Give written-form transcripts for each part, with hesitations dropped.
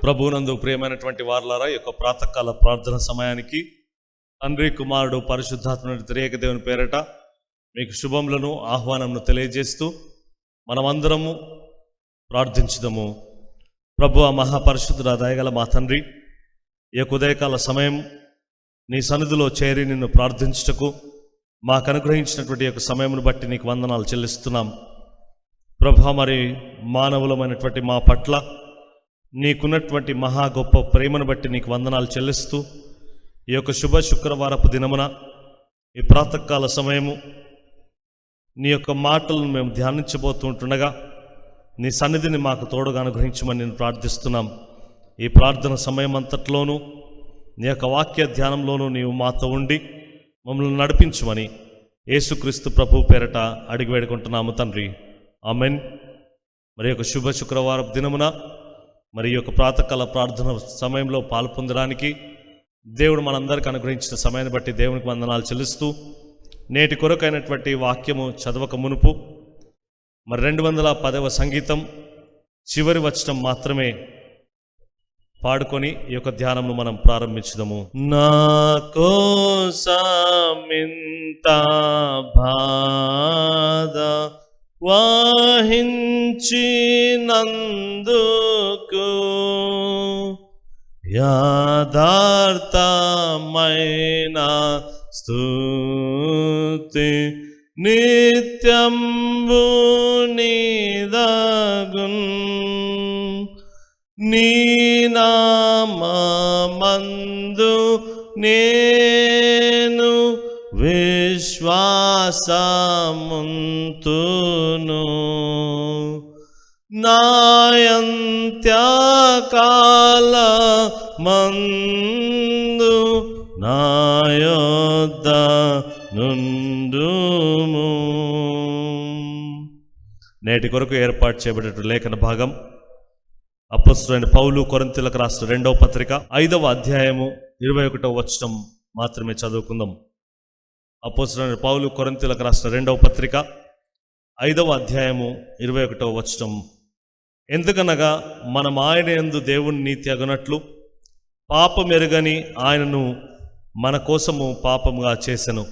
ప్రభువునందు ప్రియమైనటువంటి వారలారా, ఈ యొక్క ప్రాతకాల ప్రార్థన సమయానికి తండ్రి, కుమారుడు, పరిశుద్ధాత్మ త్రియేక దేవుని పేరట మీకు శుభములను ఆహ్వానమును తెలియజేస్తూ మనమందరము ప్రార్థించుదాము. ప్రభు మహాపరిశుద్ధుడ దయగల మా తండ్రి, ఈ యొక్క ఉదయకాల సమయం నీ సన్నిధిలో చేరి నిన్ను ప్రార్థించుటకు మాకు అనుగ్రహించినటువంటి యొక్క సమయమును బట్టి నీకు వందనాలు చెల్లిస్తున్నాం. ప్రభు, మరి మానవులమైనటువంటి మా పట్ల నీకున్నటువంటి మహా గొప్ప ప్రేమను బట్టి నీకు వందనాలు చెల్లిస్తూ ఈ యొక్క శుభ శుక్రవారపు దినమున ఈ ప్రాతకాల సమయము నీ యొక్క మాటలను మేము ధ్యానించబోతుంటుండగా నీ సన్నిధిని మాకు తోడుగా అనుగ్రహించమని నేను ప్రార్థిస్తున్నాం. ఈ ప్రార్థన సమయం అంతట్లోనూ నీ యొక్క వాక్య ధ్యానంలోనూ నీవు మాతో ఉండి మమ్మల్ని నడిపించమని యేసుక్రీస్తు ప్రభు పేరట అడిగి వేడుకుంటున్నాము తండ్రి, ఆమెన్. మరి యొక్క శుభ శుక్రవారపు దినమున మరి యొక్క ప్రాతకాల ప్రార్థన సమయంలో పాల్పొందడానికి దేవుడు మనందరికీ అనుగ్రహించిన సమయాన్ని బట్టి దేవునికి వందనాలు చెల్లిస్తూ నేటి కొరకైనటువంటి వాక్యము చదవక మునుపు మరి 210వ సంగీతం చివరి వచనం మాత్రమే పాడుకొని ఈ యొక్క ధ్యానమును మనం ప్రారంభించుదాము. నా కోసమింత బాధ వాహించినందుకు యథార్థమైన స్తుతి నిత్యంబు నీదగున్. నీ నామమందు నేను విశ్వాసముంతును, నాయంత్యకాల మందు నా యొద్ద నుండుము. నేటి కొరకు ఏర్పాటు చేయబడిన లేఖన భాగం అపోస్తలుడైన పౌలు కొరింథీయులకు రాసిన 2వ పత్రిక 5వ అధ్యాయము 21వ వచనం మాత్రమే చదువుకుందాం. అపోస్తలుడైన పౌలు కొరింథీయులకు రాసిన 2వ పత్రిక 5వ అధ్యాయము 21వ వచనం. ఎందుకనగా మనం ఆయన యందు దేవుని నీతి అగునట్లు పాపమెరుగని ఆయనను మన కోసము పాపముగా చేసెను.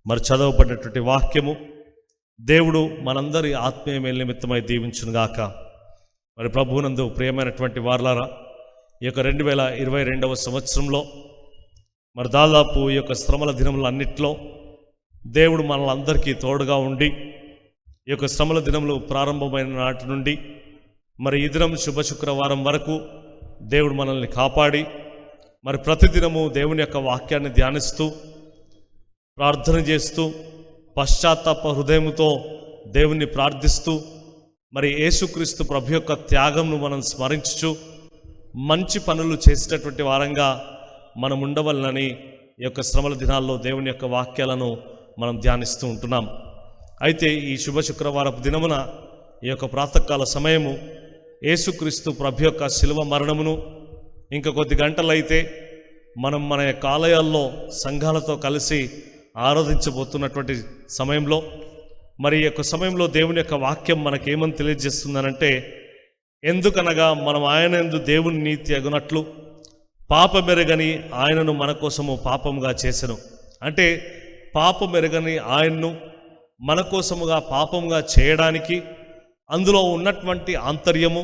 మరి చదవబడినటువంటి వాక్యము దేవుడు మనందరి ఆత్మీయ మేలు నిమిత్తమై దీవించునుగాక. మరి ప్రభువునందు ప్రియమైనటువంటి వారలారా, ఈ యొక్క 2022వ సంవత్సరంలో మరి దాదాపు ఈ యొక్క శ్రమల దినములన్నిట్లో దేవుడు మనలందరికీ తోడుగా ఉండి ఈ యొక్క శ్రమల దినములు ప్రారంభమైన నాటి నుండి మరి ఈ దినం శుభ శుక్రవారం వరకు దేవుడు మనల్ని కాపాడి మరి ప్రతిదినము దేవుని యొక్క వాక్యాన్ని ధ్యానిస్తూ ప్రార్థన చేస్తూ పశ్చాత్తాప హృదయముతో దేవుణ్ణి ప్రార్థిస్తూ మరి యేసుక్రీస్తు ప్రభు యొక్క త్యాగంను మనం స్మరించుచు మంచి పనులు చేసేటటువంటి వారంగా మనం ఉండవలనని ఈ యొక్క శ్రమల దినాల్లో దేవుని యొక్క వాక్యాలను మనం ధ్యానిస్తూ ఉంటున్నాం. అయితే ఈ శుభ శుక్రవారపు దినమున ఈ యొక్క ప్రాతకాల సమయము యేసుక్రీస్తు ప్రభు యొక్క శిలువ మరణమును ఇంకా కొద్ది గంటలైతే మనం మన యొక్క ఆలయాల్లో సంఘాలతో కలిసి ఆరాధించబోతున్నటువంటి సమయంలో మరి ఈ యొక్క సమయంలో దేవుని యొక్క వాక్యం మనకేమని తెలియజేస్తుందనంటే, ఎందుకనగా మనం ఆయన యందు దేవుని నీతి అగునట్లు పాపమెరుగని ఆయనను మన కోసము పాపముగా చేసెను. అంటే పాపమెరుగని ఆయన్ను మన కోసముగా పాపముగా చేయడానికి అందులో ఉన్నటువంటి ఆంతర్యము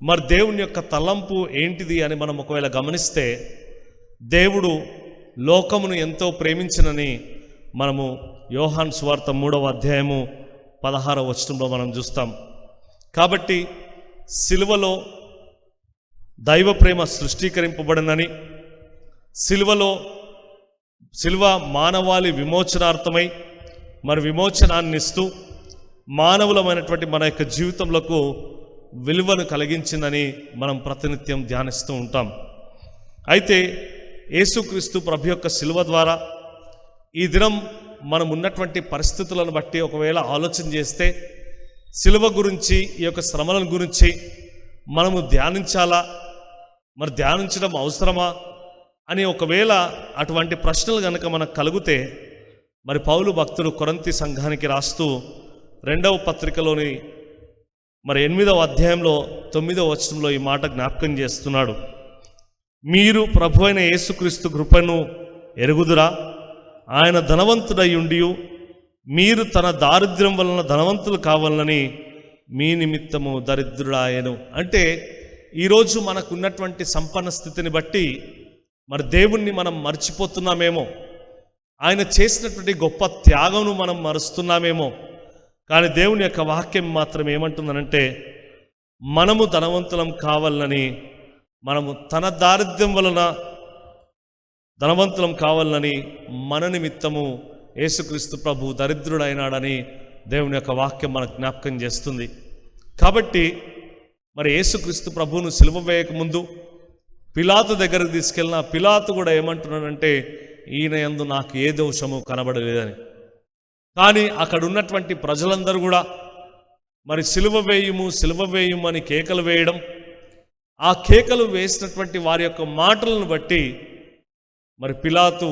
మరి దేవుని యొక్క తలంపు ఏంటిది అని మనం ఒకవేళ గమనిస్తే, దేవుడు లోకమును ఎంతో ప్రేమించినని మనము యోహాను సువార్త 3వ అధ్యాయము 16వ వచనంలో మనం చూస్తాం. కాబట్టి సిలువలో దైవ ప్రేమ సృష్టీకరింపబడినని, సిలువ మానవాళి విమోచనార్థమై మరి విమోచనాన్ని ఇస్తూ మానవులమైనటువంటి మన యొక్క జీవితంలో విలువను కలిగించిందని మనం ప్రతినిత్యం ధ్యానిస్తూ ఉంటాం. అయితే యేసుక్రీస్తు ప్రభు యొక్క సిలువ ద్వారా ఈ దినం మనం ఉన్నటువంటి పరిస్థితులను బట్టి ఒకవేళ ఆలోచన చేస్తే సిలువ గురించి ఈ యొక్క శ్రమల గురించి మనము ధ్యానించాలా, మరి ధ్యానించడం అవసరమా అని ఒకవేళ అటువంటి ప్రశ్నలు కనుక మనకు కలిగితే మరి పౌలు భక్తుడు కొరింథీ సంఘానికి రాస్తూ 2వ పత్రికలోని మరి 8వ అధ్యాయంలో 9వ వచనంలో ఈ మాట జ్ఞాపకం చేస్తున్నాడు. మీరు ప్రభు అయిన యేసుక్రీస్తు కృపను ఎరుగుదురా? ఆయన ధనవంతుడై ఉండి మీరు తన దారిద్ర్యం వలన ధనవంతులు కావాలని మీ నిమిత్తము దరిద్రుడాయను. అంటే ఈరోజు మనకు ఉన్నటువంటి సంపన్న స్థితిని బట్టి మరి దేవుణ్ణి మనం మర్చిపోతున్నామేమో, ఆయన చేసినటువంటి గొప్ప త్యాగమును మనం మరుస్తున్నామేమో. కానీ దేవుని యొక్క వాక్యం మాత్రం ఏమంటుందనంటే, మనము ధనవంతులం కావాలని, మనము తన దారిద్ర్యం వలన ధనవంతులం కావాలని మన నిమిత్తము యేసుక్రీస్తు ప్రభు దరిద్రుడైనాడని దేవుని యొక్క వాక్యం మనకు జ్ఞాపకం చేస్తుంది. కాబట్టి మరి యేసుక్రీస్తు ప్రభువును సిలువ వేయకముందు పిలాతు దగ్గరకు తీసుకెళ్ళిన పిలాతు కూడా ఏమంటున్నాడంటే, ఈయన యందు నాకు ఏ దోషము కనబడలేదని. కానీ అక్కడ ఉన్నటువంటి ప్రజలందరూ కూడా మరి సిలువ వేయుము అని కేకలు వేయడం, ఆ కేకలు వేసినటువంటి వారి యొక్క మాటలను బట్టి మరి పిలాతు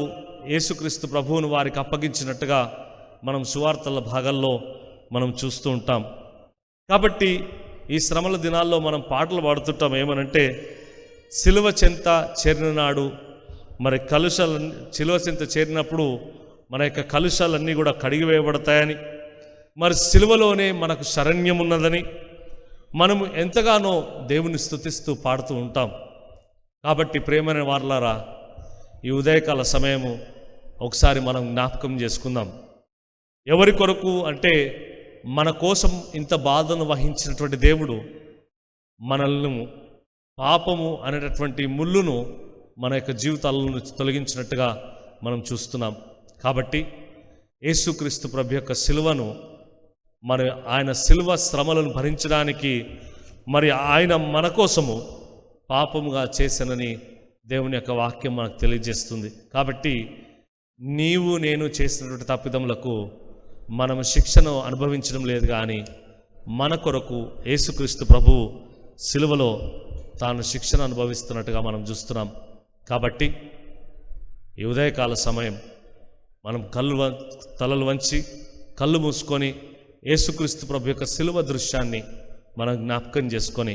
యేసుక్రీస్తు ప్రభువును వారికి అప్పగించినట్టుగా మనం సువార్తల భాగాల్లో మనం చూస్తూ ఉంటాం. కాబట్టి ఈ శ్రమల దినాల్లో మనం పాటలు పాడుతుంటాం ఏమనంటే, సిలువ చెంత చేరిన నాడు మరి సిలువ చెంత చేరినప్పుడు మన యొక్క కలుషాలన్నీ కూడా కడిగివేయబడతాయని, మరి సిలువలోనే మనకు శరణ్యం ఉన్నదని మనము ఎంతగానో దేవుని స్తుతిస్తూ పాడుతూ ఉంటాం. కాబట్టి ప్రేమైన వారలారా, ఈ ఉదయకాల సమయము ఒకసారి మనం జ్ఞాపకం చేసుకుందాం. ఎవరి కొరకు అంటే, మన కోసం ఇంత బాధను వహించినటువంటి దేవుడు మనల్ని పాపము అనేటటువంటి ముళ్ళును మన యొక్క జీవితాలను తొలగించినట్టుగా మనం చూస్తున్నాం. కాబట్టి యేసుక్రీస్తు ప్రభు యొక్క సిలువను మరి ఆయన సిలువ శ్రమలను భరించడానికి మరి ఆయన మన కోసము పాపముగా చేశానని దేవుని యొక్క వాక్యం మనకు తెలియజేస్తుంది. కాబట్టి నీవు నేను చేసినటువంటి తప్పిదములకు మనము శిక్షను అనుభవించడం లేదు, కానీ మన కొరకు యేసుక్రీస్తు ప్రభువు సిలువలో తాను శిక్షను అనుభవిస్తున్నట్టుగా మనం చూస్తున్నాం. కాబట్టి ఈ ఉదయకాల సమయం మనం తలలు వంచి కళ్ళు మూసుకొని యేసుక్రీస్తు ప్రభు యొక్క సిలువ దృశ్యాన్ని మనం జ్ఞాపకం చేసుకొని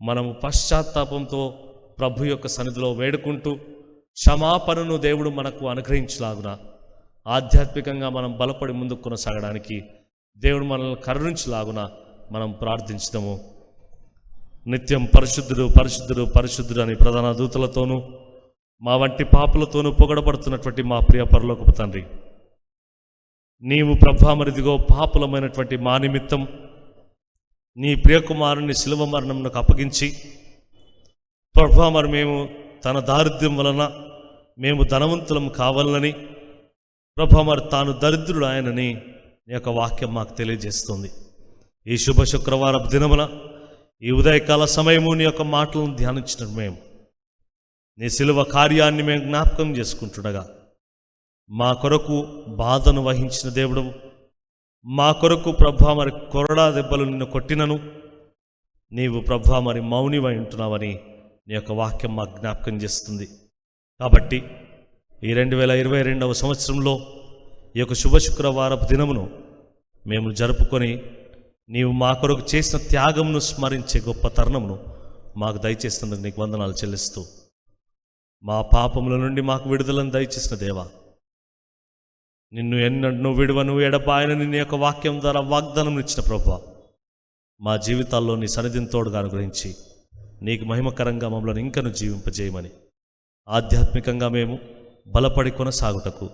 మనము పశ్చాత్తాపంతో ప్రభు యొక్క సన్నిధిలో వేడుకుంటూ క్షమాపణను దేవుడు మనకు అనుగ్రహించలాగున ఆధ్యాత్మికంగా మనం బలపడి ముందుకు కొనసాగడానికి దేవుడు మనల్ని కరుణించలాగున మనం ప్రార్థించుదాము. నిత్యం పరిశుద్ధుడు పరిశుద్ధుడు పరిశుద్ధుడు అని ప్రధాన దూతలతోనూ మా వంటి పాపులతోనూ పొగడబడుతున్నటువంటి మా ప్రియ పరలోకపు తండ్రి, నీవు ప్రభా మరిదిగో పాపులమైనటువంటి మా నిమిత్తం నీ ప్రియకుమారుని శిలువ మరణమునకు అప్పగించి, ప్రభా మరి మేము తన దారిద్ర్యం వలన మేము ధనవంతులం కావాలని, ప్రభా మరి తాను దరిద్రుడు ఆయనని నీ యొక్క వాక్యం మాకు తెలియజేస్తుంది. ఈ శుభ శుక్రవారం దినమున ఈ ఉదయకాల సమయము నీ యొక్క మాటలను ధ్యానించిన మేము నీ సిలువ కార్యాన్ని మేము జ్ఞాపకం చేసుకుంటుండగా, మా కొరకు బాధను వహించిన దేవుడు, మా కొరకు ప్రభా మరి కొరడా దెబ్బలు నిన్ను కొట్టినను నీవు ప్రభా మరి మౌనివై ఉంటున్నావని నీ యొక్క వాక్యం మాకు జ్ఞాపకం చేస్తుంది. కాబట్టి ఈ 2022వ సంవత్సరంలో ఈ యొక్క శుభ శుక్రవారపు దినమును మేము జరుపుకొని నీవు మా కొరకు చేసిన త్యాగమును స్మరించే గొప్ప తరుణమును మాకు దయచేస్తున్నందుకు నీకు వందనాలు చెల్లిస్తూ, మా పాపముల నుండి మాకు విడుదలను దయచేసిన దేవా, నిన్ను ఎన్నడూ విడువను ఎడబాయనని నీ యొక్క వాక్యం ద్వారా వాగ్దానం ఇచ్చిన ప్రభువా, మా జీవితాల్లో నీ సన్నిధిని తోడుగా అనుగ్రహించి నీకు మహిమకరంగా మమ్మల్ని ఇంకను జీవింపజేయమని, ఆధ్యాత్మికంగా మేము బలపడి కొనసాగుటకు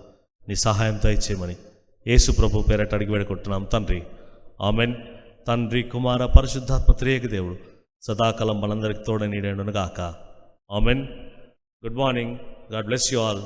నీ సహాయం దయచేయమని యేసు ప్రభు పేరట అడిగి వేడుకుంటున్నాం తండ్రి. ఆమెన్. తండ్రి, కుమార, పరిశుద్ధాత్మ త్రియేక దేవుడు సదాకాలం మనందరికి తోడని నీడేనుగాక. Amen. Good morning. God bless you all.